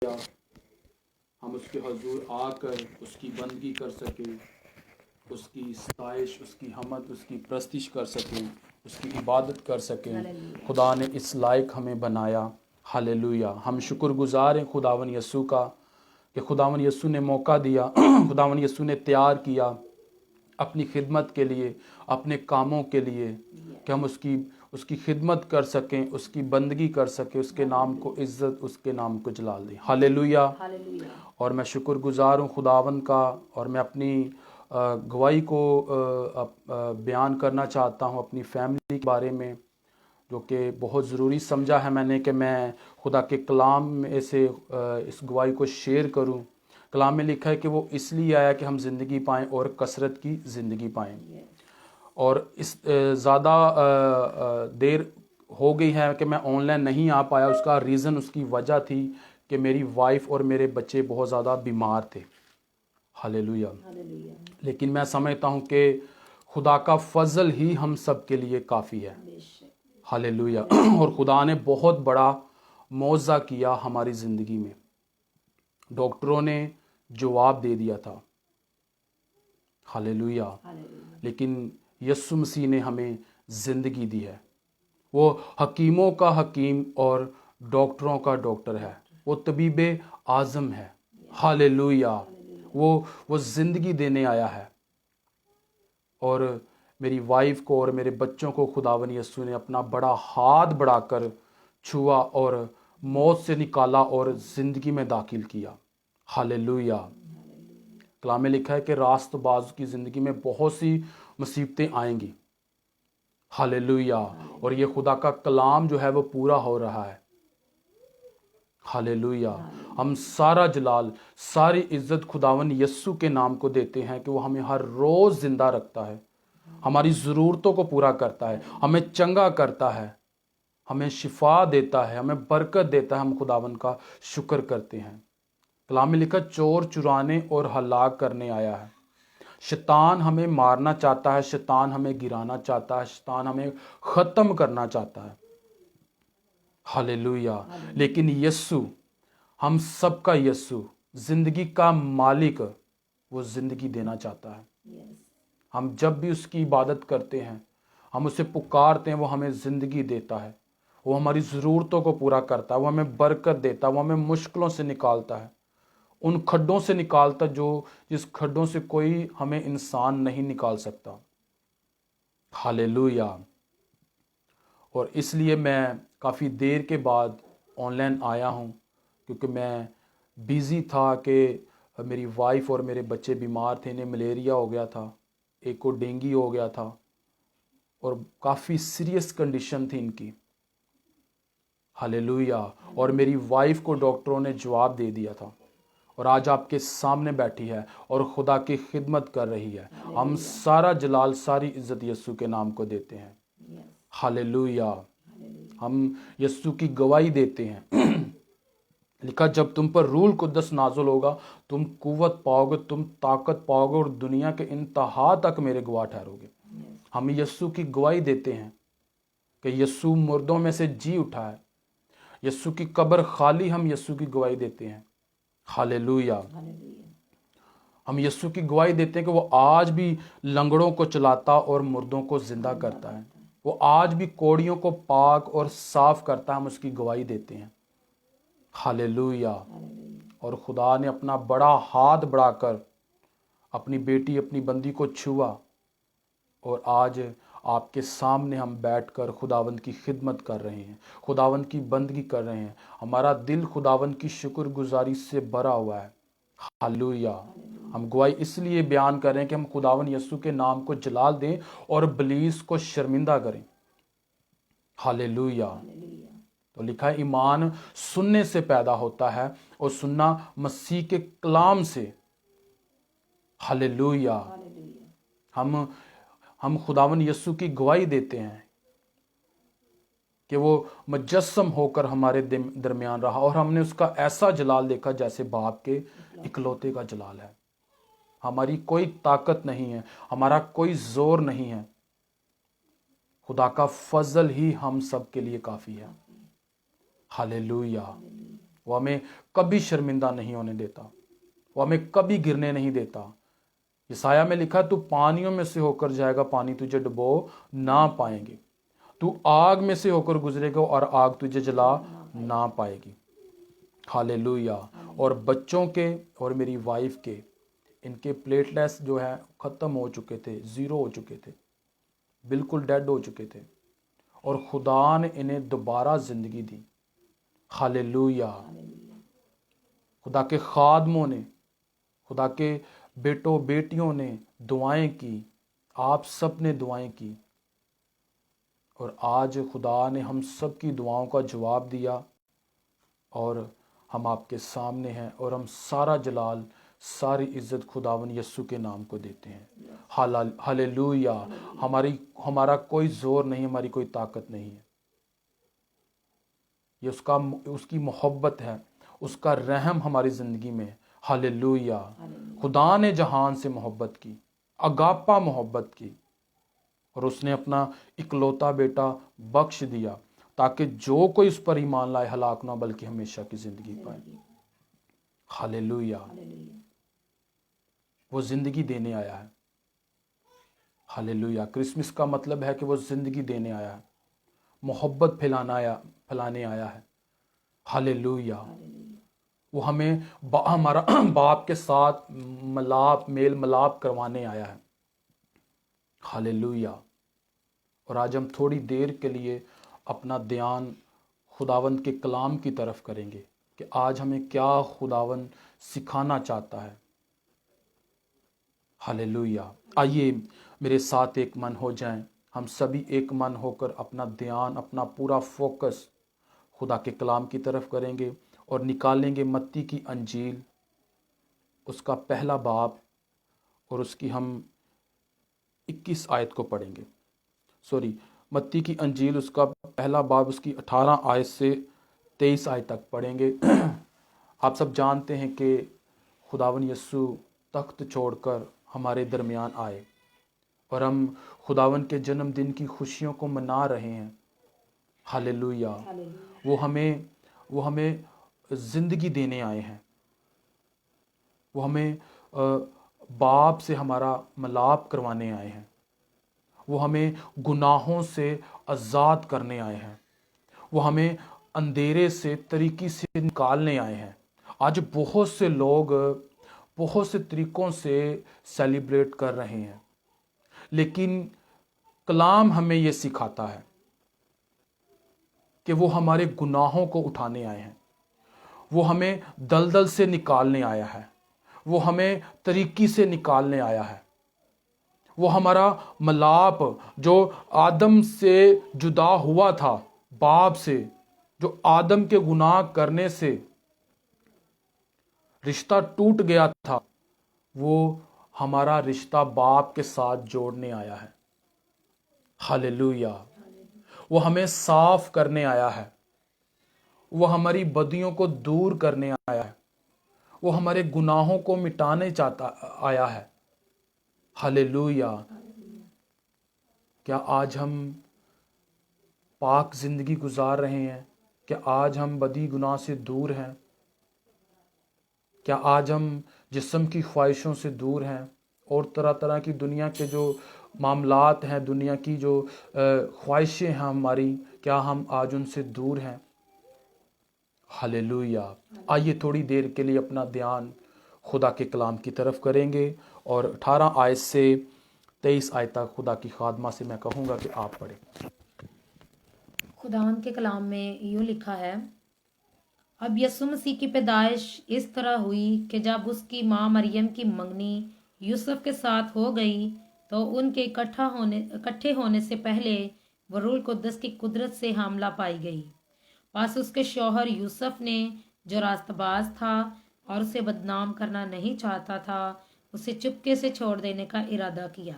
Hallelujah. हम उसके हजूर आकर उसकी बंदगी कर सकें, उसकी सताइश, उसकी हमद, उसकी प्रस्तिश कर सकें, उसकी इबादत कर सकें। खुदा ने इस लायक हमें बनाया। हालेलुया। हम शुक्रगुजार हैं खुदावन यस्सु का कि खुदावन यस्सु ने मौका दिया, खुदावन यस्सु ने तैयार किया अपनी खिदमत के लिए, अपने कामों के लिए, कि हम उसकी खिदमत कर सकें, उसकी बंदगी कर सकें, उसके नाम को इज़्ज़त, उसके नाम को जलाल दें। हालेलुया। और मैं शुक्रगुजार हूँ खुदावन का, और मैं अपनी गवाही को बयान करना चाहता हूँ अपनी फैमिली के बारे में, जो कि बहुत ज़रूरी समझा है मैंने कि मैं खुदा के कलाम में से इस गवाही को शेयर करूँ। कलाम में लिखा है कि वो इसलिए आया कि हम ज़िंदगी पाएँ और कसरत की ज़िंदगी पाएँ। और इस ज़्यादा देर हो गई है कि मैं ऑनलाइन नहीं आ पाया। उसका रीज़न, उसकी वजह थी कि मेरी वाइफ और मेरे बच्चे बहुत ज़्यादा बीमार थे। हालेलुया। लेकिन मैं समझता हूँ कि खुदा का फजल ही हम सब के लिए काफ़ी है। हालेलुया। और खुदा ने बहुत बड़ा मौज़ा किया हमारी ज़िंदगी में। डॉक्टरों ने जवाब दे दिया था। हालेलुया। लेकिन यस्सु मसीह ने हमें ज़िंदगी दी है। वो हकीमों का हकीम और डॉक्टरों का डॉक्टर है। वो तबीब आज़म है। हालेलुया। वो ज़िंदगी देने आया है। और मेरी वाइफ को और मेरे बच्चों को खुदावन यस्सु ने अपना बड़ा हाथ बढ़ाकर छुआ और मौत से निकाला और ज़िंदगी में दाखिल किया। हालेलुया। कलाम में लिखा है कि रास्तबाज की ज़िंदगी में बहुत सी मुसीबतें आएंगी। हालेलुया। और ये खुदा का कलाम जो है वो पूरा हो रहा है। हालेलुया। हम सारा जलाल, सारी इज्जत खुदावन यस्सु के नाम को देते हैं कि वो हमें हर रोज़ ज़िंदा रखता है, हमारी ज़रूरतों को पूरा करता है, हमें चंगा करता है, हमें शिफा देता है, हमें बरकत देता है। हम खुदावन का शुक्र करते हैं। कलाम में लिखा, चोर चुराने और हलाक करने आया है। शैतान हमें मारना चाहता है, शैतान हमें गिराना चाहता है, शैतान हमें ख़त्म करना चाहता है। हालेलुया। लेकिन यस्सु, हम सबका यस्सु, ज़िंदगी का मालिक, वो ज़िंदगी देना चाहता है। हम जब भी उसकी इबादत करते हैं, हम उसे पुकारते हैं, वो हमें ज़िंदगी देता है, वो हमारी ज़रूरतों को पूरा करता है, वो हमें बरकत देता है, वो हमें मुश्किलों से निकालता है, उन खड्डों से निकालता जिस खड्डों से कोई हमें इंसान नहीं निकाल सकता। हालेलुया। और इसलिए मैं काफ़ी देर के बाद ऑनलाइन आया हूँ, क्योंकि मैं बिज़ी था कि मेरी वाइफ और मेरे बच्चे बीमार थे। इन्हें मलेरिया हो गया था, एक को डेंगू हो गया था, और काफ़ी सीरियस कंडीशन थी इनकी। हालेलुया। और मेरी वाइफ को डॉक्टरों ने जवाब दे दिया था, और आज आपके सामने बैठी है और खुदा की खिदमत कर रही है। हम सारा जलाल, सारी इज्जत यस्सु के नाम को देते हैं। हालेलुया। हम यस्सु की गवाही देते हैं। लिखा, जब तुम पर रूह कुद्दस नाज़िल होगा, तुम कुव्वत पाओगे, तुम ताकत पाओगे, और दुनिया के इंतहा तक मेरे गवाह ठहरोगे। हम यस्सु की गवाही देते हैं कि यस्सु मुर्दों में से जी उठा है। यस्सु की कब्र खाली, हम यस्सु की गवाही देते हैं। हालेलुया। हम यस्सु की गवाही देते हैं कि वो आज भी लंगड़ों को चलाता और मुर्दों को जिंदा करता है। वो आज भी कोड़ियों को पाक और साफ करता है। हम उसकी गवाही देते हैं। हालेलुया। और खुदा ने अपना बड़ा हाथ बढ़ाकर अपनी बेटी, अपनी बंदी को छुआ, और आज आपके सामने हम बैठकर खुदावंद की खिदमत कर रहे हैं, खुदावंद की बंदगी कर रहे हैं। हमारा दिल खुदावंद की शुक्रगुजारी से भरा हुआ है। हालेलुया। हम गवाही इसलिए बयान कर रहे हैं कि हम खुदावंद यस्सु के नाम को जलाल दें और इब्लीस को शर्मिंदा करें। हालेलुया। तो लिखा है, ईमान सुनने से पैदा होता है और सुनना मसीह के कलाम से। हालेलुया। हम खुदावन यस्सु की गवाही देते हैं कि वो मुजस्सम होकर हमारे दरमियान रहा, और हमने उसका ऐसा जलाल देखा जैसे बाप के इकलौते का जलाल है। हमारी कोई ताकत नहीं है, हमारा कोई जोर नहीं है, खुदा का फजल ही हम सब के लिए काफ़ी है। हालेलुया। وہ ہمیں کبھی شرمندہ نہیں ہونے دیتا، وہ ہمیں کبھی گرنے نہیں دیتا۔ یسایہ میں لکھا تو پانیوں میں سے ہو کر جائے گا، پانی تجھے ڈبو نہ پائیں گے، تو آگ میں سے ہو کر گزرے گا اور آگ تجھے جلا نہ پائے گی۔ ہالےلویا۔ اور بچوں کے اور میری وائف کے، ان کے پلیٹلیٹس جو ہے ختم ہو چکے تھے، زیرو ہو چکے تھے، بالکل ڈیڈ ہو چکے تھے، اور خدا نے انہیں دوبارہ زندگی دی۔ ہالےلویا۔ خدا کے خادموں نے، خدا کے بیٹوں بیٹیوں نے دعائیں کی، آپ سب نے دعائیں کی، اور آج خدا نے ہم سب کی دعاؤں کا جواب دیا، اور ہم آپ کے سامنے ہیں، اور ہم سارا جلال ساری عزت خداون یسوع کے نام کو دیتے ہیں۔ ہالےلویا۔ ہمارا کوئی زور نہیں، ہماری کوئی طاقت نہیں ہے، یہ اس کی محبت ہے، اس کا رحم ہماری زندگی میں۔ ہالےلویا۔ خدا نے جہان سے محبت کی، اگاپا محبت کی، اور اس نے اپنا اکلوتا بیٹا بخش دیا تاکہ جو کوئی اس پر ایمان لائے ہلاک نہ بلکہ ہمیشہ کی زندگی پائے۔ ہالےلویا۔ وہ زندگی دینے آیا ہے۔ ہالےلویا۔ کرسمس کا مطلب ہے کہ وہ زندگی دینے آیا ہے، محبت پھیلانے آیا ہے۔ ہالےلویا۔ وہ ہمیں ہمارا باپ کے ساتھ میل ملاپ کروانے آیا ہے۔ ہالےلویا۔ اور آج ہم تھوڑی دیر کے لیے اپنا دھیان خداوند کے کلام کی طرف کریں گے کہ آج ہمیں کیا خداوند سکھانا چاہتا ہے۔ ہالےلویا۔ آئیے میرے ساتھ ایک من ہو جائیں، ہم سبھی ایک من ہو کر اپنا دھیان، اپنا پورا فوکس خدا کے کلام کی طرف کریں گے، اور نکالیں گے متی کی انجیل، اس کا پہلا باب، اور اس کی ہم 21 آیت کو پڑھیں گے۔ متی کی انجیل اس کا پہلا باب، اس کی 18 آیت سے 23 آیت تک پڑھیں گے۔ آپ سب جانتے ہیں کہ خداون یسوع تخت چھوڑ کر ہمارے درمیان آئے، اور ہم خداون کے جنم دن کی خوشیوں کو منا رہے ہیں۔ ہالےلویا۔ وہ ہمیں زندگی دینے آئے ہیں، وہ ہمیں باپ سے ہمارا ملاپ کروانے آئے ہیں، وہ ہمیں گناہوں سے آزاد کرنے آئے ہیں، وہ ہمیں اندھیرے سے طریقے سے نکالنے آئے ہیں۔ آج بہت سے لوگ بہت سے طریقوں سے سیلیبریٹ کر رہے ہیں، لیکن کلام ہمیں یہ سکھاتا ہے کہ وہ ہمارے گناہوں کو اٹھانے آئے ہیں، وہ ہمیں دلدل سے نکالنے آیا ہے، وہ ہمیں طریقے سے نکالنے آیا ہے، وہ ہمارا ملاپ جو آدم سے جدا ہوا تھا، باپ سے، جو آدم کے گناہ کرنے سے رشتہ ٹوٹ گیا تھا، وہ ہمارا رشتہ باپ کے ساتھ جوڑنے آیا ہے۔ ہالےلویا۔ وہ ہمیں صاف کرنے آیا ہے، وہ ہماری بدیوں کو دور کرنے آیا ہے، وہ ہمارے گناہوں کو مٹانے آیا ہے۔ ہالےلویا۔ کیا آج ہم پاک زندگی گزار رہے ہیں؟ کیا آج ہم بدی گناہ سے دور ہیں؟ کیا آج ہم جسم کی خواہشوں سے دور ہیں، اور طرح طرح کی دنیا کے جو معاملات ہیں، دنیا کی جو خواہشیں ہیں ہماری، کیا ہم آج ان سے دور ہیں؟ ہالےلویا۔ آئیے تھوڑی دیر کے لیے اپنا دھیان خدا کے کلام کی طرف کریں گے، اور 18 آیت سے 23 آیت تک خدا کی خادمہ سے میں کہوں گا کہ آپ پڑھیں۔ خداوند کے کلام میں یوں لکھا ہے: اب یسوع مسیح کی پیدائش اس طرح ہوئی کہ جب اس کی ماں مریم کی منگنی یوسف کے ساتھ ہو گئی تو ان کے اکٹھے ہونے سے پہلے وہ روح القدس کی قدرت سے حاملہ پائی گئی۔ پس اس کے شوہر یوسف نے، جو راست باز تھا اور اسے بدنام کرنا نہیں چاہتا تھا، اسے چپکے سے چھوڑ دینے کا ارادہ کیا۔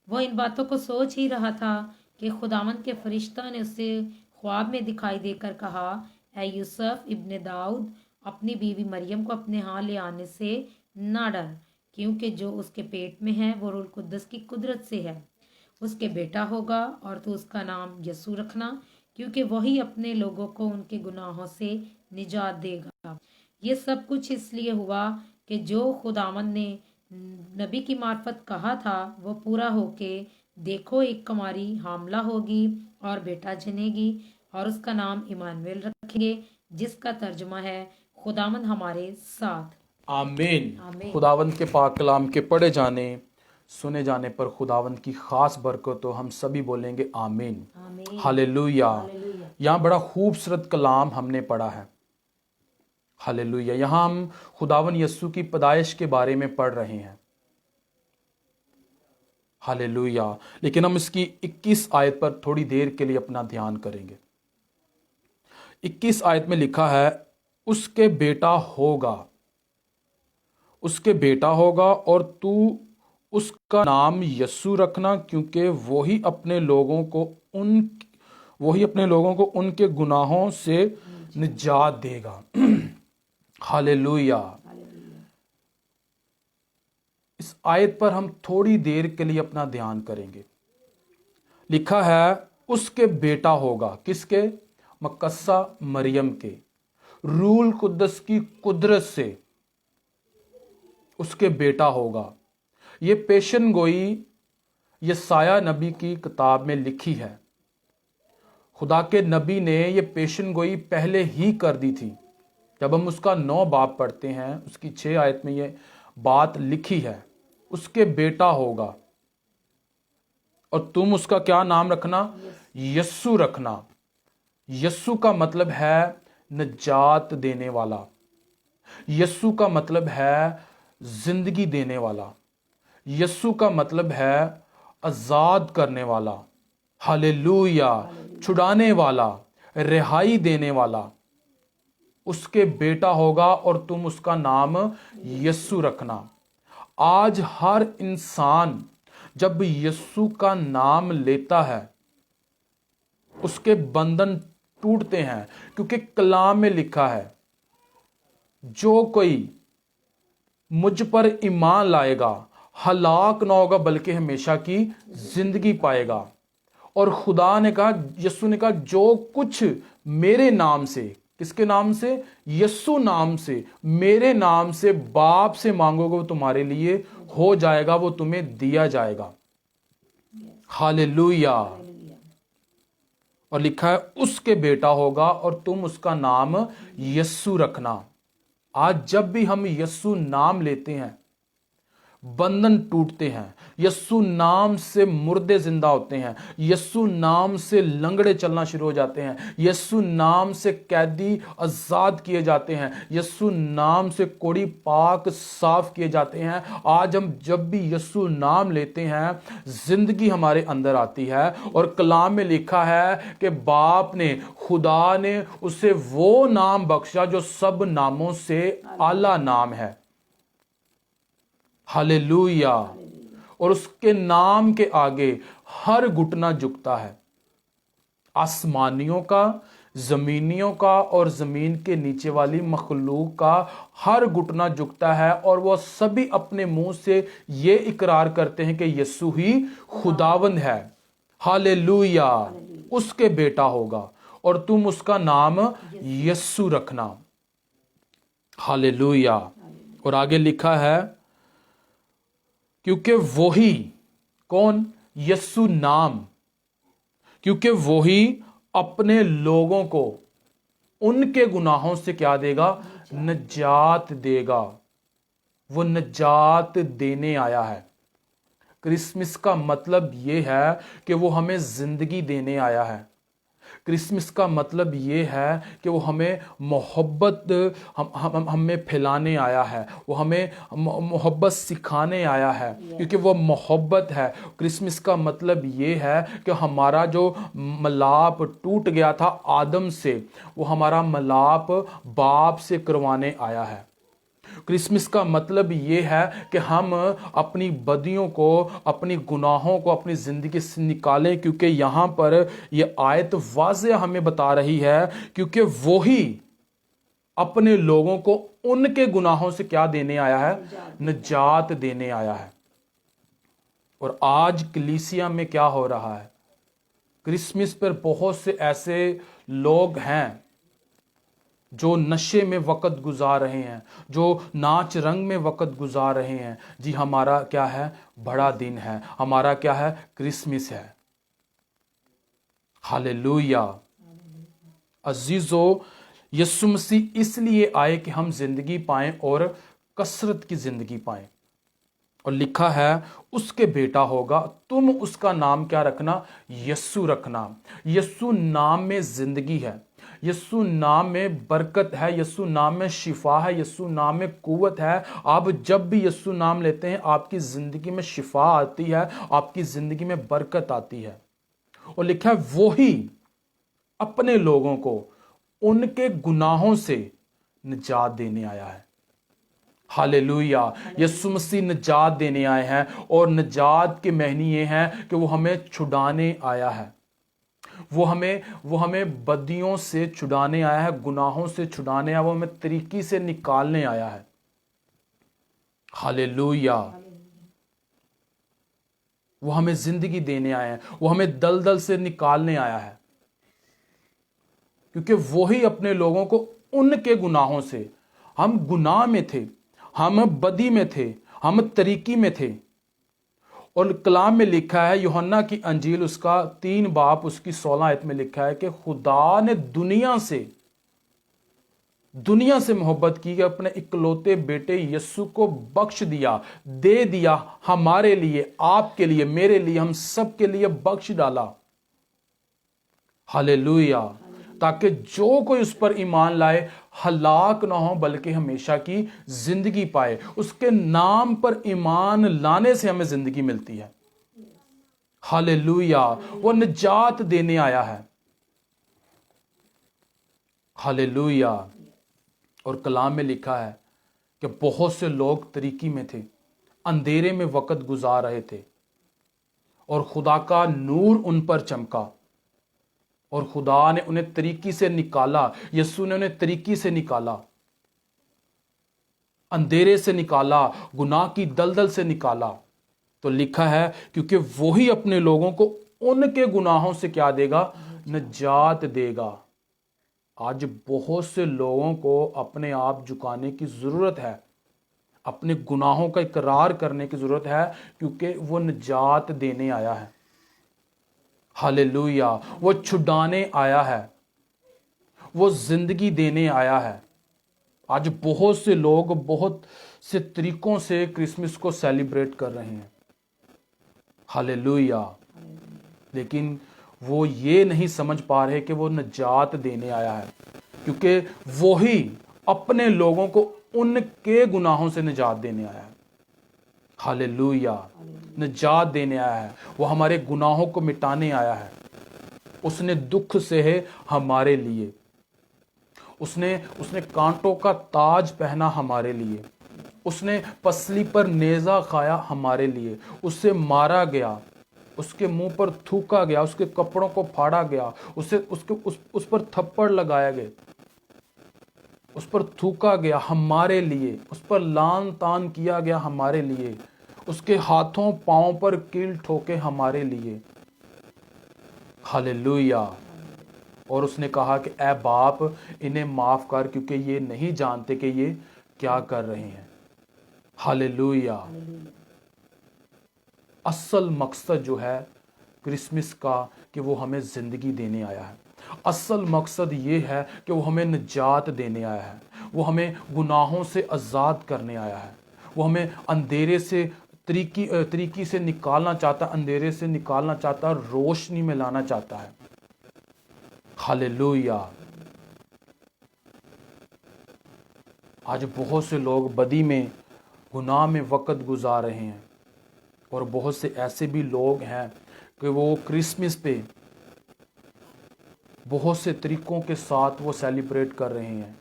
وہ ان باتوں کو سوچ ہی رہا تھا کہ خداوند کے فرشتہ نے اسے خواب میں دکھائی دے کر کہا: اے یوسف ابن داؤد، اپنی بیوی مریم کو اپنے ہاں لے آنے سے نہ ڈر، کیونکہ جو اس کے پیٹ میں ہے وہ روح القدس کی قدرت سے ہے۔ اس کے بیٹا ہوگا اور تو اس کا نام یسوع رکھنا، کیونکہ وہی اپنے لوگوں کو ان کے گناہوں سے निजात देगा। ये सब कुछ इसलिए हुआ कि जो खुदावंद ने नबी की मार्फत कहा था वो पूरा होके, देखो एक कुमारी हामला होगी और बेटा जनेगी और उसका नाम इमानुएल रखेंगे, जिसका तर्जुमा है खुदावंद हमारे साथ। आमीन। आमीन। खुदावंद के पाक कलाम के पढ़े जाने सुने जाने पर खुदावंद की खास बरकत तो हम सभी बोलेंगे आमीन। आमीन। हालेलुया। हालेलुया। यहाँ बड़ा खूबसूरत कलाम हमने पढ़ा है। हालेलुया। यहाँ हम खुदावन यस्सु की पैदाइश के बारे में पढ़ रहे हैं। हालेलुया। लेकिन हम इसकी 21 आयत पर थोड़ी देर के लिए अपना ध्यान करेंगे। 21 आयत में लिखा है, उसके बेटा होगा, उसके बेटा होगा और तू उसका नाम यस्सु रखना, क्योंकि वही अपने लोगों को उनके गुनाहों से निजात देगा। हालेलुया। इस आयत पर हम थोड़ी देर के लिए अपना ध्यान करेंगे। लिखा है उसके बेटा होगा, किसके? मकस्सा मरियम के, रूल कुद्दस की कुदरत से उसके बेटा होगा। ये पेशन गोई यसाया नबी की किताब में लिखी है। खुदा के नबी ने ये पेशन गोई पहले ही कर दी थी। जब हम उसका 9 बाब पढ़ते हैं, उसकी 6 आयत में ये बात लिखी है, उसके बेटा होगा और तुम उसका क्या नाम रखना? यस्सु रखना। यस्सु का मतलब है निजात देने वाला। यस्सु का मतलब है जिंदगी देने वाला। यस्सु का मतलब है आजाद करने वाला। हालेलुया। छुड़ाने वाला, रिहाई देने वाला। उसके बेटा होगा और तुम उसका नाम यस्सु रखना। आज हर इंसान जब यस्सु का नाम लेता है उसके बंधन टूटते हैं, क्योंकि कलाम में लिखा है, जो कोई मुझ पर ईमान लाएगा हलाक ना होगा बल्कि हमेशा की जिंदगी पाएगा। और खुदा ने कहा, यस्सु ने कहा, जो कुछ मेरे नाम से, किसके नाम से? यस्सु नाम से, मेरे नाम से बाप से मांगोगे वो तुम्हारे लिए हो जाएगा, वो तुम्हें दिया जाएगा। हालेलुया। और लिखा है उसके बेटा होगा और तुम उसका नाम यस्सु रखना। आज जब भी हम यस्सु नाम लेते हैं बंधन टूटते हैं। यस्सु नाम से मुर्दे जिंदा होते हैं। यस्सु नाम से लंगड़े चलना शुरू हो जाते हैं। यस्सु नाम से कैदी आजाद किए जाते हैं। यस्सु नाम से कोढ़ी पाक साफ किए जाते हैं। आज हम जब भी यस्सु नाम लेते हैं जिंदगी हमारे अंदर आती है। और कलाम में लिखा है कि बाप ने, खुदा ने उसे वो नाम बख्शा जो सब नामों से आला नाम है। हालेलुया। और उसके नाम के आगे हर घुटना झुकता है, आसमानियों का, जमीनियों का और जमीन के नीचे वाली मखलूक का हर घुटना झुकता है। और वो सभी अपने मुंह से ये इकरार करते हैं कि यस्सु ही खुदावंद है। हालेलुया। उसके बेटा होगा और तुम उसका नाम यस्सु रखना। हालेलुया। और आगे लिखा है, क्योंकि वही, कौन? यस्सु नाम, क्योंकि वही अपने लोगों को उनके गुनाहों से क्या देगा? निजात देगा। वो निजात देने आया है। क्रिसमस का मतलब ये है कि वो हमें जिंदगी देने आया है। क्रिसमस का मतलब ये है कि वो हमें मोहब्बत हमें फैलाने आया है। वो हमें मोहब्बत सिखाने आया है, क्योंकि वो मोहब्बत है। क्रिसमस का मतलब ये है कि हमारा जो मिलाप टूट गया था आदम से, वो हमारा मिलाप बाप से करवाने आया है। क्रिसमस का मतलब ये है कि हम अपनी बदियों को, अपनी गुनाहों को अपनी जिंदगी से निकालें, क्योंकि यहां पर यह आयत वाज़ेह हमें बता रही है, क्योंकि वही अपने लोगों को उनके गुनाहों से क्या देने आया है? निजात देने आया है। और आज कलीसिया में क्या हो रहा है? क्रिसमस पर बहुत से ऐसे लोग हैं जो नशे में वक़्त गुजार रहे हैं, जो नाच रंग में वक़्त गुजार रहे हैं, जी हमारा क्या है? बड़ा दिन है, हमारा क्या है? क्रिसमस है। हालेलुया। अजीजों, यीशु मसीह इसलिए आए कि हम जिंदगी पाएं और कसरत की जिंदगी पाएं। और लिखा है उसके बेटा होगा, तुम उसका नाम क्या रखना? यीशु रखना। यीशु नाम में जिंदगी है, यीशु नाम में बरकत है, यीशु नाम में शिफा है, यीशु नाम में कुव्वत है। आप जब भी यीशु नाम लेते हैं आपकी जिंदगी में शिफा आती है, आपकी जिंदगी में बरकत आती है। और लिखा है वो ही अपने लोगों को उनके गुनाहों से निजात देने आया है। हालेलुया। यीशु मसीह निजात देने आए हैं, और निजात के मायने ये हैं कि वो हमें छुड़ाने आया है। वो हमें बदियों से छुड़ाने आया है, गुनाहों से छुड़ाने आया, वो हमें तरीकी से निकालने आया है। हालेलुया। वो हमें जिंदगी देने आया है, वो हमें दलदल से निकालने आया है, क्योंकि वही अपने लोगों को उनके गुनाहों से, हम गुनाह में थे, हम बदी में थे, हम तरीकी में थे। और कलाम में लिखा है, यूहन्ना की अंजील उसका 3 बाब उसकी 16 आयत में लिखा है कि खुदा ने दुनिया से मोहब्बत की कि अपने इकलौते बेटे यीशु को बख्श दिया, दे दिया हमारे लिए, आपके लिए, मेरे लिए, हम सब के लिए बख्श डाला। हालेलुया। ताकि जो कोई उस पर ईमान लाए हलाक ना हो बल्कि हमेशा की जिंदगी पाए। उसके नाम पर ईमान लाने से हमें जिंदगी मिलती है। हालेलुया। वो निजात देने आया है। हालेलुया। और कलाम में लिखा है कि बहुत से लोग तरीकी में थे, अंधेरे में वक़्त गुजार रहे थे, और खुदा का नूर उन पर चमका, और खुदा ने उन्हें तरीकी से निकाला। यीशु ने उन्हें तरीकी से निकाला, अंधेरे से निकाला, गुनाह की दलदल से निकाला। तो लिखा है क्योंकि वही अपने लोगों को उनके गुनाहों से क्या देगा? निजात देगा। आज बहुत से लोगों को अपने आप झुकाने की जरूरत है, अपने गुनाहों का इकरार करने की जरूरत है, क्योंकि वो निजात देने आया है। हालेलुया। वो छुड़ाने आया है, वो जिंदगी देने आया है। आज बहुत से लोग बहुत से तरीकों से क्रिसमस को सेलिब्रेट कर रहे हैं। हालेलुया। लेकिन वो ये नहीं समझ पा रहे कि वो निजात देने आया है, क्योंकि वो ही अपने लोगों को उनके गुनाहों से निजात देने आया है। हालेलुया। निजात देने आया है, वो हमारे गुनाहों को मिटाने आया है। उसने दुख सहे हमारे लिए, उसने कांटों का ताज पहना हमारे लिए, उसने पसली पर नेजा खाया हमारे लिए, उससे मारा गया, उसके मुंह पर थूका गया, उसके कपड़ों को फाड़ा गया, उस पर थप्पड़ लगाया गया, उस पर थूका गया हमारे लिए, उस पर लान तान किया गया हमारे लिए, उसके हाथों पांव पर कील ठोके हमारे लिए। हालेलुया। और उसने कहा कि ऐ बाप इन्हें माफ कर, क्योंकि ये नहीं जानते कि ये क्या कर रहे हैं। हालेलुया। असल मकसद जो है क्रिसमस का कि वो हमें जिंदगी देने आया है। असल मकसद ये है कि वो हमें निजात देने आया है, वो हमें गुनाहों से आज़ाद करने आया है, वो हमें अंधेरे से तरीकी से निकालना चाहता, अंधेरे से निकालना चाहता, रोशनी में लाना चाहता है। हालेलुया। आज बहुत से लोग बदी में, गुनाह में वक़्त गुजार रहे हैं, और बहुत से ऐसे भी लोग हैं कि वो क्रिसमस पे बहुत से तरीकों के साथ वो सेलिब्रेट कर रहे हैं।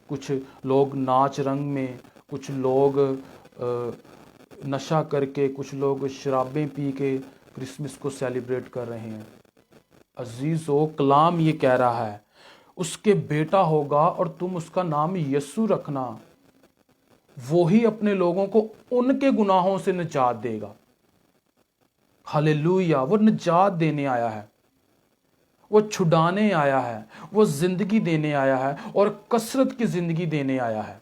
कुछ लोग नाच रंग में, कुछ लोग नशा करके, कुछ लोग शराबें पी के क्रिसमस को सेलिब्रेट कर रहे हैं। अजीज़ों, कलाम ये कह रहा है उसके बेटा होगा और तुम उसका नाम यीशु रखना, वो ही अपने लोगों को उनके गुनाहों से निजात देगा। हालेलुया। वो निजात देने आया है, وہ چھڑانے آیا ہے, وہ زندگی دینے آیا ہے اور کثرت کی زندگی دینے آیا ہے.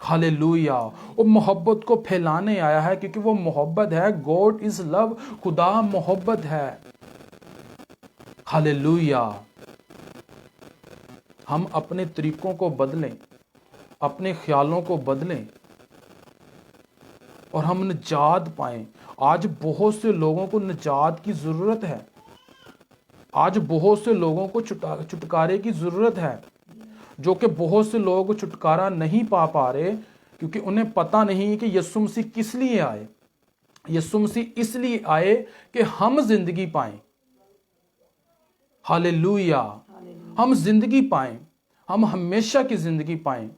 ہالےلویا. وہ محبت کو پھیلانے آیا ہے کیونکہ وہ محبت ہے. گاڈ از لو. خدا محبت ہے. ہالےلویا. ہم اپنے طریقوں کو بدلیں, اپنے خیالوں کو بدلیں اور ہم نجات پائیں. آج بہت سے لوگوں کو نجات کی ضرورت ہے. آج بہت سے لوگوں کو چھٹکارے کی ضرورت ہے, جو کہ بہت سے لوگوں کو چھٹکارا نہیں پا رہے کیونکہ انہیں پتہ نہیں کہ یسوع مسیح کس لیے آئے. یسوع مسیح اس لیے آئے کہ ہم زندگی پائیں. ہالےلویا. ہم زندگی پائیں, ہم ہمیشہ کی زندگی پائیں,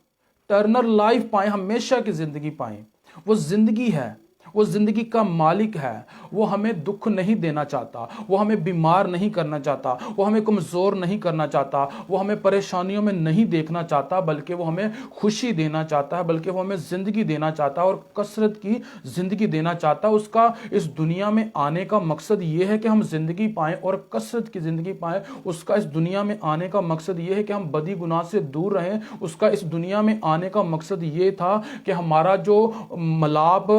ٹرنل لائف پائیں, ہمیشہ کی زندگی پائیں. وہ زندگی ہے, وہ زندگی کا مالک ہے. وہ ہمیں دکھ نہیں دینا چاہتا, وہ ہمیں بیمار نہیں کرنا چاہتا, وہ ہمیں کمزور نہیں کرنا چاہتا, وہ ہمیں پریشانیوں میں نہیں دیکھنا چاہتا, بلکہ وہ ہمیں خوشی دینا چاہتا ہے, بلکہ وہ ہمیں زندگی دینا چاہتا ہے اور کثرت کی زندگی دینا چاہتا ہے. اس کا اس دنیا میں آنے کا مقصد یہ ہے کہ ہم زندگی پائیں اور کثرت کی زندگی پائیں. اس کا اس دنیا میں آنے کا مقصد یہ ہے کہ ہم بدی گناہ سے دور رہیں. اس کا اس دنیا میں آنے کا مقصد یہ تھا کہ ہمارا جو ملاپ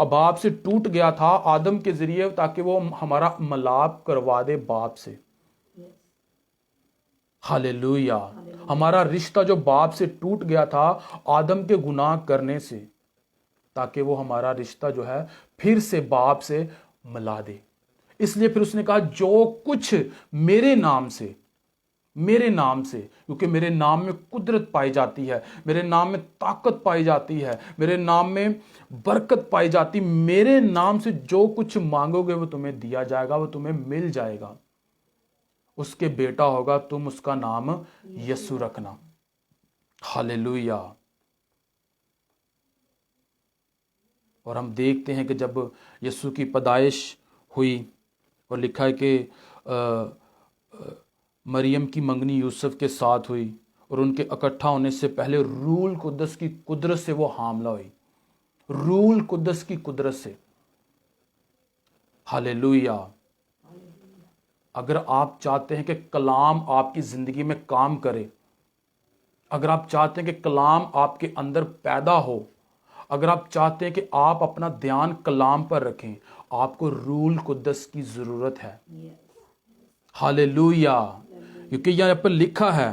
باپ سے ٹوٹ گیا تھا آدم کے ذریعے, تاکہ وہ ہمارا ملاپ کروا دے باپ سے. ہالےلویا. ہمارا رشتہ جو باپ سے ٹوٹ گیا تھا آدم کے گناہ کرنے سے, تاکہ وہ ہمارا رشتہ جو ہے پھر سے باپ سے ملا دے. اس لیے پھر اس نے کہا جو کچھ میرے نام سے, کیونکہ میرے نام میں قدرت پائی جاتی ہے, میرے نام میں طاقت پائی جاتی ہے, میرے نام میں برکت پائی جاتی. میرے نام سے جو کچھ مانگو گے وہ تمہیں دیا جائے گا, وہ تمہیں مل جائے گا. اس کے بیٹا ہوگا, تم اس کا نام یسوع رکھنا. ہالےلویا. اور ہم دیکھتے ہیں کہ جب یسوع کی پیدائش ہوئی اور لکھا ہے کہ مریم کی منگنی یوسف کے ساتھ ہوئی اور ان کے اکٹھا ہونے سے پہلے روح القدس کی قدرت سے وہ حاملہ ہوئی. روح القدس کی قدرت سے. ہالےلویا. اگر آپ چاہتے ہیں کہ کلام آپ کی زندگی میں کام کرے, اگر آپ چاہتے ہیں کہ کلام آپ کے اندر پیدا ہو, اگر آپ چاہتے ہیں کہ آپ اپنا دھیان کلام پر رکھیں, آپ کو روح القدس کی ضرورت ہے. ہالےلویا. کیونکہ یہاں پر لکھا ہے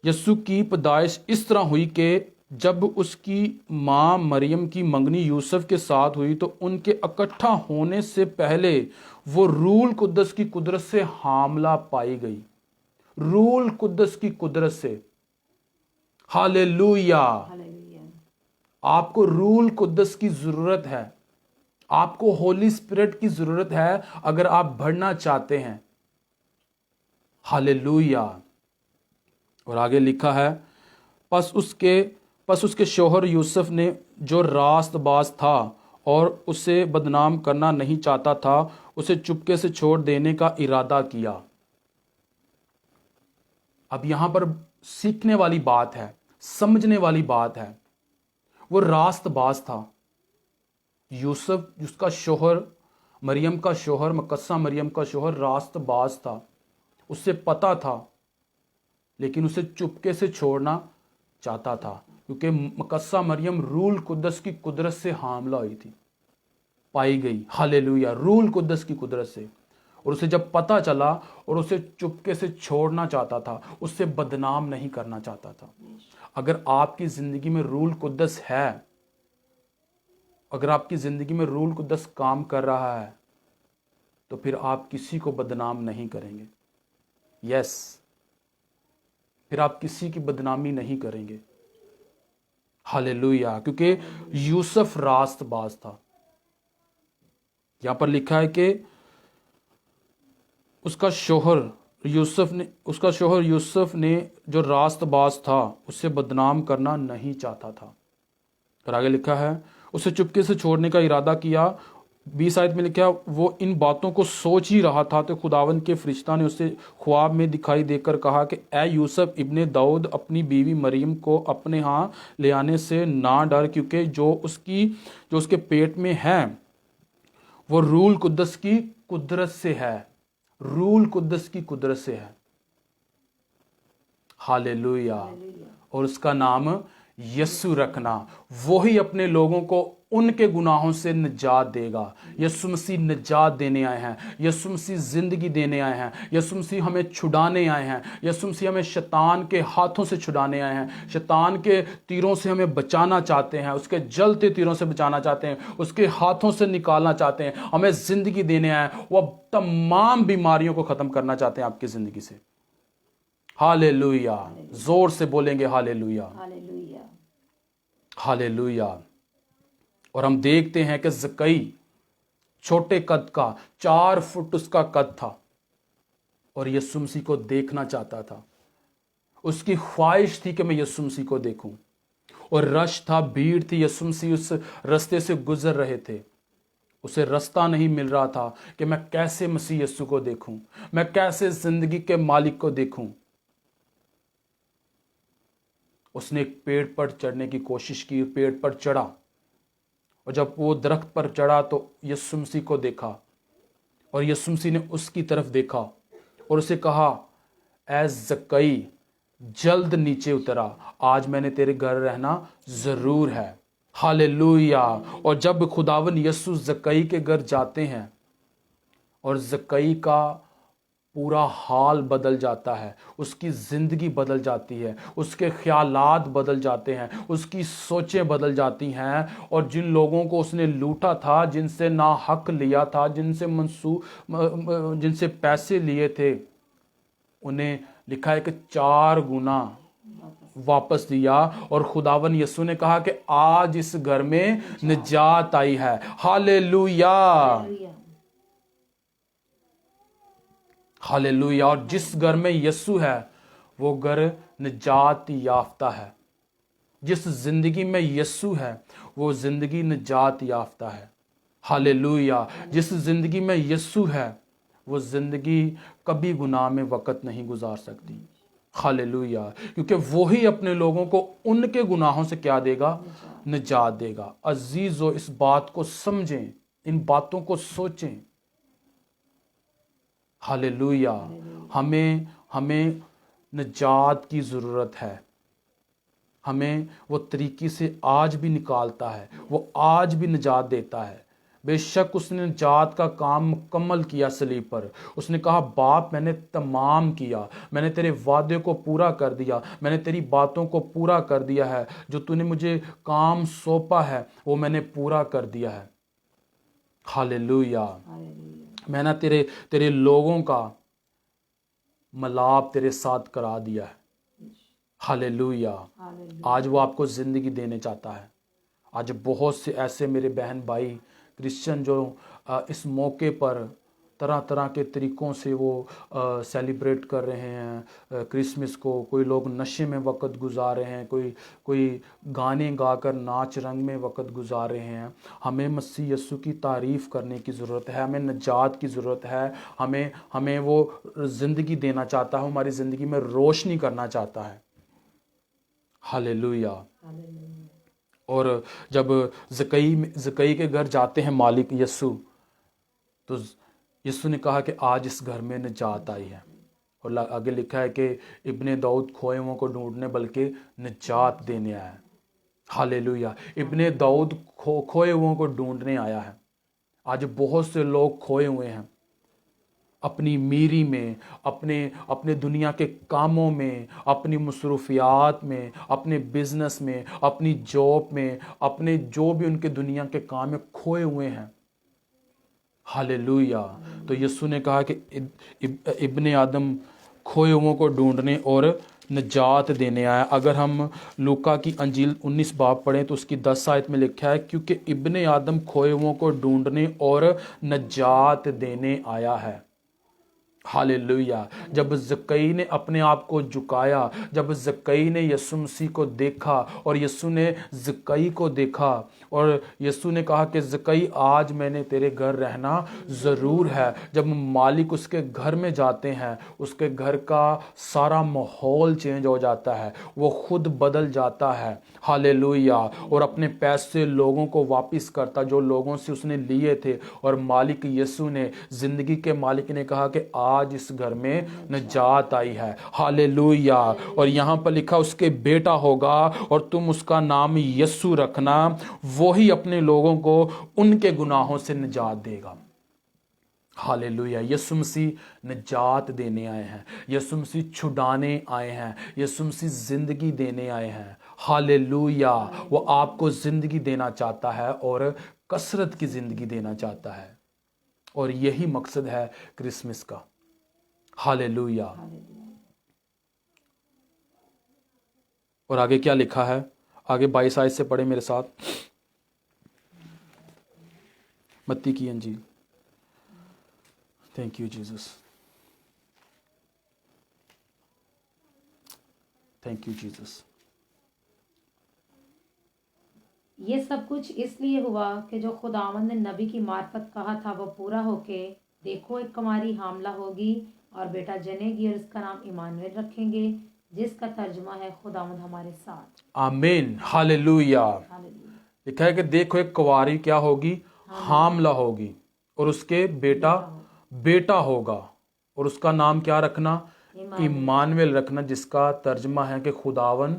یسوع کی پیدائش اس طرح ہوئی کہ جب اس کی ماں مریم کی منگنی یوسف کے ساتھ ہوئی تو ان کے اکٹھا ہونے سے پہلے وہ روح القدس کی قدرت سے حاملہ پائی گئی. روح القدس کی قدرت سے. ہالےلویا. آپ کو روح القدس کی ضرورت ہے, آپ کو ہولی اسپرٹ کی ضرورت ہے اگر آپ بڑھنا چاہتے ہیں. ہالےلویا. اور آگے لکھا ہے پس اس کے شوہر یوسف نے جو راست باز تھا اور اسے بدنام کرنا نہیں چاہتا تھا, اسے چپکے سے چھوڑ دینے کا ارادہ کیا. اب یہاں پر سیکھنے والی بات ہے, سمجھنے والی بات ہے. وہ راست باز تھا. یوسف جس کا شوہر, مریم کا شوہر, مقدسہ مریم کا شوہر راست باز تھا. اس سے پتا تھا, لیکن اسے چپکے سے چھوڑنا چاہتا تھا کیونکہ مقدسہ مریم روح القدس کی قدرت سے حاملہ ہوئی تھی, پائی گئی. ہالےلویا. روح القدس کی قدرت سے. اور اسے جب پتا چلا اور اسے چپکے سے چھوڑنا چاہتا تھا, اس سے بدنام نہیں کرنا چاہتا تھا. اگر آپ کی زندگی میں روح القدس ہے, اگر آپ کی زندگی میں روح القدس کام کر رہا ہے, تو پھر آپ کسی کو بدنام نہیں کریں گے. یس, پھر آپ کسی کی بدنامی نہیں کریں گے. ہالےلویا. کیونکہ یوسف راست باز تھا. یہاں پر لکھا ہے کہ اس کا شوہر یوسف نے جو راست باز تھا اسے بدنام کرنا نہیں چاہتا تھا. اور آگے لکھا ہے اسے چپکے سے چھوڑنے کا ارادہ کیا. 20 آیت میں لکھا وہ ان باتوں کو سوچ ہی رہا تھا تو خداوند کے فرشتہ نے اسے خواب میں دکھائی دے کر کہا کہ اے یوسف ابن داؤد, اپنی بیوی مریم کو اپنے ہاں لے آنے سے نہ ڈر, کیونکہ جو اس کے پیٹ میں ہے وہ روح القدس کی قدرت سے ہے. रूल कुद्दस की कुदरत से है। हालेलुया। और उसका नाम यस्सु रखना, वही अपने लोगों को उनके गुनाहों से निजात देगा। यीशु मसीह निजात देने आए हैं, यीशु मसीह जिंदगी देने आए हैं, यीशु मसीह हमें छुड़ाने आए हैं, यीशु मसीह हमें शैतान के हाथों से छुड़ाने आए हैं, शैतान के तीरों से हमें बचाना चाहते हैं, उसके जलते तीरों से बचाना चाहते हैं, उसके हाथों से निकालना चाहते हैं, हमें जिंदगी देने आए हैं। वो तमाम बीमारियों को खत्म करना चाहते हैं आपकी जिंदगी से। हालेलुया। जोर से बोलेंगे हालेलुया, हालेलुया। हालेलुया। और हम देखते हैं कि ज़कई छोटे कद का, 4 फुट उसका कद था, और यीशु मसीह को देखना चाहता था। उसकी ख्वाहिश थी कि मैं यीशु मसीह को देखूं, और रश था, भीड़ थी। यीशु मसीह उस रास्ते से गुजर रहे थे, उसे रास्ता नहीं मिल रहा था कि मैं कैसे मसीह यीशु को देखूं, मैं कैसे जिंदगी के मालिक को देखूं। उसने एक पेड़ पर चढ़ने की कोशिश की, पेड़ पर चढ़ा, और जब वो दरख्त पर चढ़ा तो यीशु मसीह को देखा, और यीशु मसीह ने उसकी तरफ देखा और उसे कहा, ऐ ज़कई जल्द नीचे उतरा, आज मैंने तेरे घर रहना जरूर है। हालेलुया। और जब खुदावन यीशु ज़कई के घर जाते हैं और ज़कई का पूरा हाल बदल जाता है, उसकी ज़िंदगी बदल जाती है, उसके ख्यालात बदल जाते हैं, उसकी सोचें बदल जाती हैं, और जिन लोगों को उसने लूटा था, जिनसे ना हक लिया था, जिनसे पैसे लिए थे, उन्हें लिखा है कि 4 गुना वापस दिया। और खुदावन यीशु ने कहा कि आज इस घर में निजात आई है। Hallelujah, hallelujah. और जिस घर में यीशु है वो घर निजात याफ्ता है। जिस जिंदगी में यीशु है वो जिंदगी निजात याफ्ता है। हालेलुया। जिस जिंदगी में यीशु है वो जिंदगी कभी गुनाह में वक्त नहीं गुजार सकती। हालेलुया। क्योंकि वही अपने लोगों को उनके गुनाहों से क्या देगा? निजात देगा। अजीजों, इस बात को समझें, इन बातों को सोचें। हालेलुया। हमें निजात की ज़रूरत है। हमें वो तरीके से आज भी निकालता है, वो आज भी निजात देता है। बेशक उसने निजात का काम मुकम्मल किया सलीब पर। उसने कहा, बाप मैंने तमाम किया, मैंने तेरे वादे को पूरा कर दिया, मैंने तेरी बातों को पूरा कर दिया है, जो तूने मुझे काम सौंपा है वो मैंने पूरा कर दिया है। हालेलुया। मैंने तेरे लोगों का मलाप तेरे साथ करा दिया है। हालेलुया। आज वो आपको ज़िंदगी देने चाहता है। आज बहुत से ऐसे मेरे बहन भाई क्रिश्चियन जो इस मौके पर तरह तरह के तरीक़ों से वो सेलिब्रेट कर रहे हैं क्रिसमस को। कोई लोग नशे में वक़्त गुजार रहे हैं, कोई गाने गाकर नाच रंग में वक़्त गुजार रहे हैं। हमें मसीह यीशु की तारीफ़ करने की ज़रूरत है, हमें निजात की ज़रूरत है। हमें वो ज़िंदगी देना चाहता है, हमारी ज़िंदगी में रोशनी करना चाहता है। हालेलुया। और जब ज़कई के घर जाते हैं मालिक यीशु, तो यीशु ने कहा कि आज इस घर में निजात आई है। और आगे लिखा है कि इब्ने दाऊद खोए हुओं को ढूंढने बल्कि निजात देने आया है। हालेलुया। इब्ने दाऊद खोए हुओं को ढूंढने आया है। आज बहुत से लोग खोए हुए हैं अपनी मीरी में, अपने दुनिया के कामों में, अपनी मसरूफियात में, अपने बिजनेस में, अपनी जॉब में, अपने जो भी उनके दुनिया के काम में खोए हुए हैं। हालेलुया। तो यीशु ने कहा कि इब्ने आदम खोए हुओं को ढूंढने और निजात देने आया। अगर हम लूका की अंजील 19 बाब पढ़ें तो उसकी 10 आयत में लिखा है, क्योंकि इब्ने आदम खोए हुओं को ढूंढने और निजात देने आया है। हालेलुया। जब ज़क्कई ने अपने आप को झुकाया, जब ज़क्कई ने यीशु मसीह को देखा और यीशु ने ज़क्कई को देखा और यीशु ने कहा कि ज़क्कई आज मैंने तेरे घर रहना ज़रूर है। जब मालिक उसके घर में जाते हैं, उसके घर का सारा माहौल चेंज हो जाता है, वो खुद बदल जाता है। हालेलुया। और अपने पैसे लोगों को वापस करता जो लोगों से उसने लिए थे। और मालिक यीशु ने, ज़िंदगी के मालिक ने कहा कि आज इस घर में निजात आई है। हालेलुया। और यहाँ पर लिखा उसके बेटा होगा और तुम उसका नाम यीशु रखना, वही अपने लोगों को उनके गुनाहों से निजात देगा। हालेलुया। यीशु मसीह निजात देने आए हैं, यीशु मसीह छुड़ाने आए हैं, यीशु मसीह जिंदगी देने आए हैं। हालेलुया। वो आपको जिंदगी देना चाहता है और कसरत की जिंदगी देना चाहता है, और यही मकसद है क्रिसमस का। हालेलुया। और आगे क्या लिखा है? आगे 22 आयत से पढ़े मेरे साथ, मत्ती की इंजील। Thank you Jesus, thank you Jesus. ये सब कुछ इसलिए हुआ कि जो खुदावंद ने नबी की मार्फत कहा था वो पूरा होके, देखो एक कुमारी हामला होगी और बेटा जनेगी और इसका नाम इमानुएल रखेंगे, जिसका तर्जुमा है खुदावंद हमारे साथ। आमीन। हालेलुया। हालेलुया। लिखा है कि देखो एक कुंवारी क्या होगी? हामला होगी, और उसके बेटा होगा, और उसका नाम क्या रखना? इमानुएल रखना, जिसका तर्जमा है कि खुदावन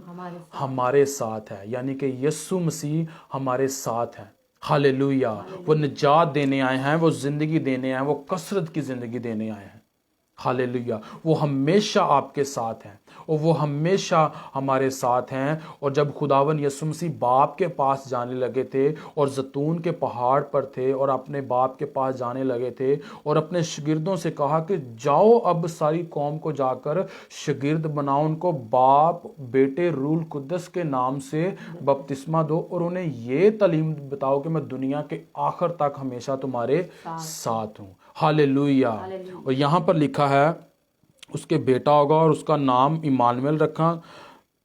हमारे साथ है, यानी कि यीशु मसीह हमारे साथ है। हालेलुया। वो निजात देने आए हैं, वो जिंदगी देने आए हैं, वो कसरत की जिंदगी देने आए हैं। हालेलुया। वो हमेशा आपके साथ हैं और वो हमेशा हमारे साथ हैं। और जब खुदावन यीशु मसीह बाप के पास जाने लगे थे और जैतून के पहाड़ पर थे और अपने बाप के पास जाने लगे थे और अपने शागिर्दों से कहा कि जाओ अब सारी कौम को जाकर शागिर्द बनाओ, उनको बाप बेटे रूल कुद्दस के नाम से बपतिस्मा दो और उन्हें ये तालीम बताओ कि मैं दुनिया के आखिर तक हमेशा तुम्हारे साथ हूँ। हालेलुया। और यहाँ पर लिखा है उसके बेटा होगा और उसका नाम इमानुएल रखा,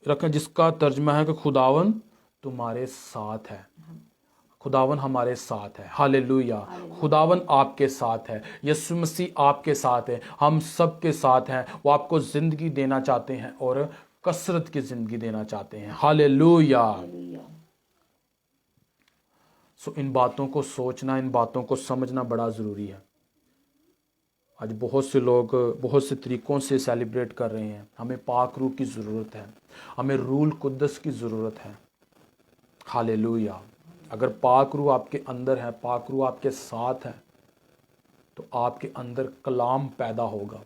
जिसका तर्जमा है कि खुदावन तुम्हारे साथ है। खुदावन हमारे साथ है। हालेलुया। खुदावन आपके साथ है, यीशु मसीह आपके साथ है, हम सब के साथ हैं। वो आपको जिंदगी देना चाहते हैं और कसरत की जिंदगी देना चाहते हैं। हालेलुया। सो इन बातों को सोचना, इन बातों को समझना बड़ा ज़रूरी है। आज बहुत से लोग बहुत से तरीक़ों से सेलिब्रेट कर रहे हैं। हमें पाक रूह की ज़रूरत है, हमें रूल कुद्दस की ज़रूरत है। हालेलुया। अगर पाक रूह आपके अंदर है, पाक रूह आपके साथ है, तो आपके अंदर कलाम पैदा होगा।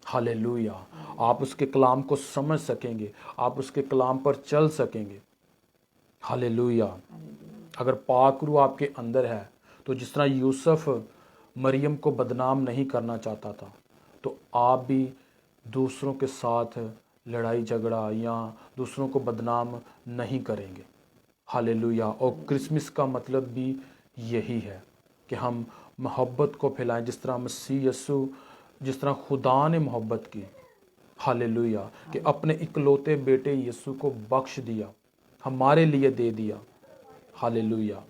हालेलुया। आप उसके कलाम को समझ सकेंगे, आप उसके कलाम पर चल सकेंगे। हालेलुया। अगर पाक रूह आपके अंदर है, तो जिस तरह यूसुफ मरियम को बदनाम नहीं करना चाहता था, तो आप भी दूसरों के साथ लड़ाई झगड़ा या दूसरों को बदनाम नहीं करेंगे। हालेलुया। और क्रिसमस का मतलब भी यही है कि हम मोहब्बत को फैलाएं, जिस तरह मसीह यीशु, जिस तरह खुदा ने मोहब्बत की। हालेलुया। कि अपने इकलौते बेटे यीशु को बख्श दिया, हमारे लिए दे दिया। हालेलुया।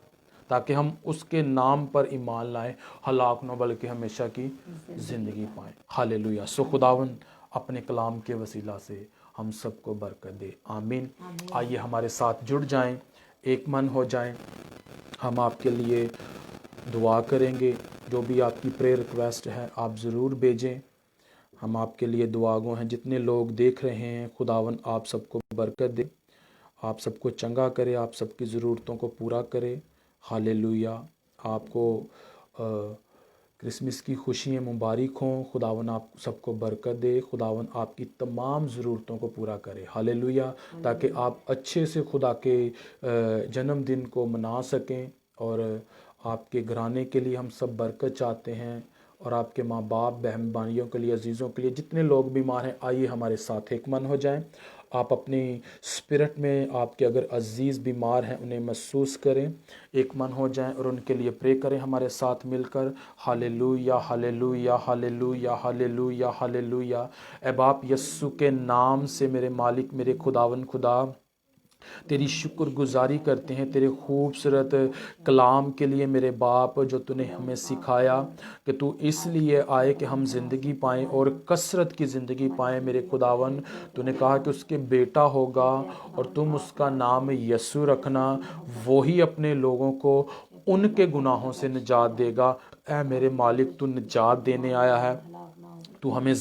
ताकि हम उसके नाम पर ईमान लाएं, हलाक न बल्कि हमेशा की ज़िंदगी पाएं। हालेलुया। सो खुदावन अपने कलाम के वसीला से हम सबको बरकत दे। आमीन। आइए हमारे साथ जुड़ जाएं, एक मन हो जाएं। हम आपके लिए दुआ करेंगे। जो भी आपकी प्रेयर रिक्वेस्ट है आप ज़रूर भेजें, हम आपके लिए दुआगो हैं। जितने लोग देख रहे हैं, खुदावन आप सबको बरकत दे, आप सबको चंगा करे, आप सबकी ज़रूरतों को पूरा करे। हालेलुया। आपको क्रिसमस की खुशियाँ मुबारक हों। खुदावन आप सबको बरकत दे, खुदावन आपकी तमाम ज़रूरतों को पूरा करे। हालेलुया। ताकि आप अच्छे से खुदा के जन्मदिन को मना सकें। और आपके घराने के लिए हम सब बरकत चाहते हैं اور آپ کے ماں باپ بہن بھائیوں کے لیے عزیزوں کے لیے جتنے لوگ بیمار ہیں آئیے ہمارے ساتھ ایک من ہو جائیں. آپ اپنی اسپرٹ میں آپ کے اگر عزیز بیمار ہیں انہیں محسوس کریں, ایک من ہو جائیں اور ان کے لیے پرے کریں ہمارے ساتھ مل کر. Hallelujah hallelujah hallelujah hallelujah hallelujah. اے باپ یسوع کے نام سے میرے مالک میرے خداوند خدا تیری شکر گزاری کرتے ہیں تیرے خوبصورت کلام کے لیے میرے باپ, جو تو نے ہمیں سکھایا کہ تو اس لیے آئے کہ ہم زندگی پائیں اور کثرت کی زندگی پائیں. میرے خداوند تو نے کہا کہ اس کے بیٹا ہوگا اور تم اس کا نام یسوع رکھنا, وہی اپنے لوگوں کو ان کے گناہوں سے نجات دے گا. اے میرے مالک تو نجات دینے آیا ہے, تو ہمیں